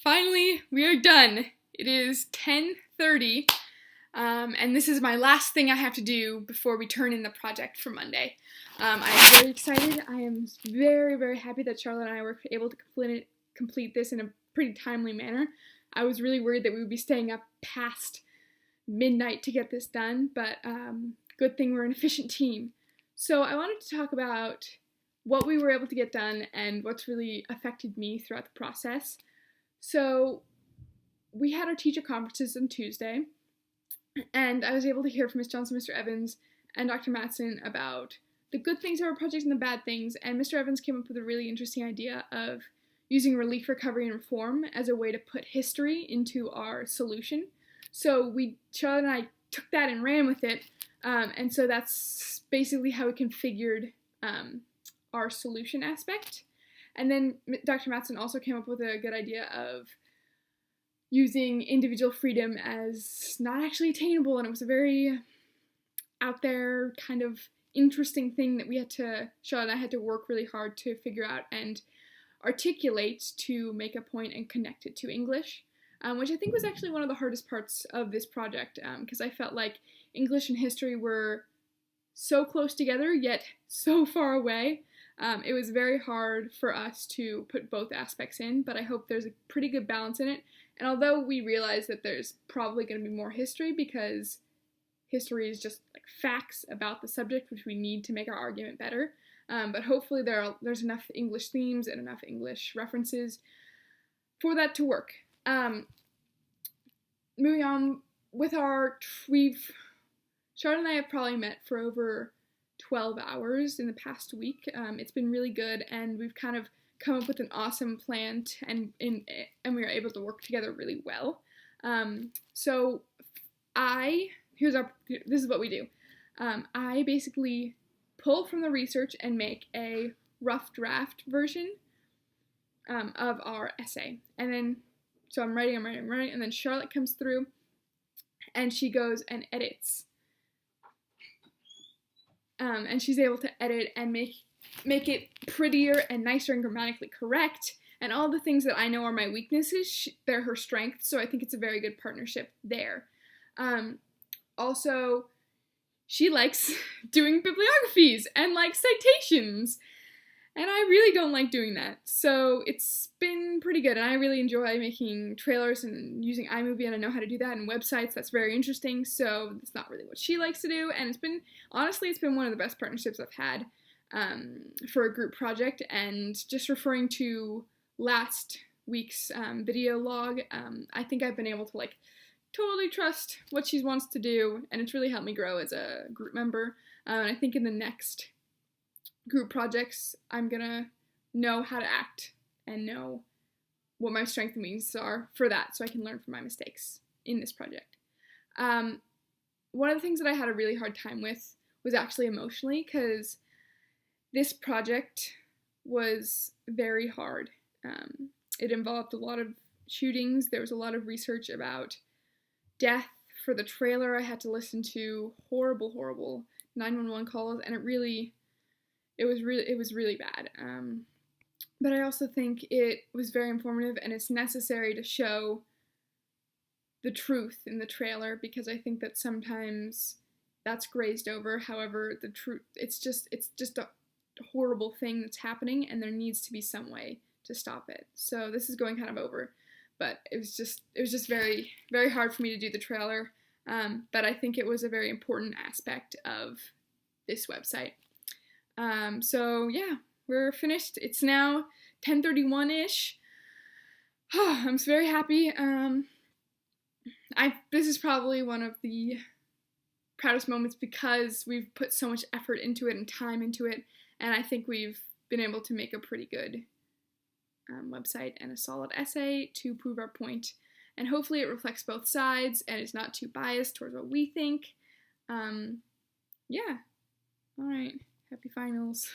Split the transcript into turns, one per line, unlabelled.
Finally, we are done. It is 10:30, and this is my last thing I have to do before we turn in the project for Monday. I am very excited. I am very, very happy that Charlotte and I were able to complete this in a pretty timely manner. I was really worried that we would be staying up past midnight to get this done, but good thing we're an efficient team. So I wanted to talk about what we were able to get done and what's really affected me throughout the process. So we had our teacher conferences on Tuesday, and I was able to hear from Ms. Johnson, Mr. Evans, and Dr. Matson about the good things of our project and the bad things, and Mr. Evans came up with a really interesting idea of using relief, recovery, and reform as a way to put history into our solution. So Charlotte and I took that and ran with it, and so that's basically how we configured our solution aspect. And then Dr. Matson also came up with a good idea of using individual freedom as not actually attainable, and it was a very out there kind of interesting thing that Charlotte and I had to work really hard to figure out and articulate to make a point and connect it to English, which I think was actually one of the hardest parts of this project, because I felt like English and history were so close together, yet so far away. It was very hard for us to put both aspects in, but I hope there's a pretty good balance in it. And although we realize that there's probably going to be more history, because history is just like facts about the subject, which we need to make our argument better, but hopefully there's enough English themes and enough English references for that to work. Moving on with Charlotte and I have probably met for over 12 hours in the past week. It's been really good, and we've kind of come up with an awesome plan, and we are able to work together really well. So this is what we do. I basically pull from the research and make a rough draft version of our essay. And then, so I'm writing, and then Charlotte comes through, and she goes and edits. And she's able to edit and make it prettier and nicer and grammatically correct, and all the things that I know are my weaknesses, they're her strengths, so I think it's a very good partnership there. Also, she likes doing bibliographies and like citations, and I really don't like doing that, so it's been pretty good, and I really enjoy making trailers and using iMovie, and I know how to do that, and websites. That's very interesting, so it's not really what she likes to do, and it's been one of the best partnerships I've had for a group project. And just referring to last week's video log, I think I've been able to like totally trust what she wants to do, and it's really helped me grow as a group member, and I think in the next group projects, I'm gonna know how to act and know what my strengths and weaknesses are for that, so I can learn from my mistakes in this project. One of the things that I had a really hard time with was actually emotionally, because this project was very hard. It involved a lot of shootings. There was a lot of research about death. For the trailer, I had to listen to horrible 911 calls, and it was really bad. But I also think it was very informative, and it's necessary to show the truth in the trailer, because I think that sometimes that's grazed over. However, the truth, it's just a horrible thing that's happening, and there needs to be some way to stop it. So this is going kind of over, but it was just very, very hard for me to do the trailer. But I think it was a very important aspect of this website. So yeah, we're finished. It's now 10:31-ish. I'm very happy. This is probably one of the proudest moments, because we've put so much effort into it and time into it, and I think we've been able to make a pretty good website and a solid essay to prove our point, and hopefully it reflects both sides and is not too biased towards what we think. Yeah. All right. Happy finals.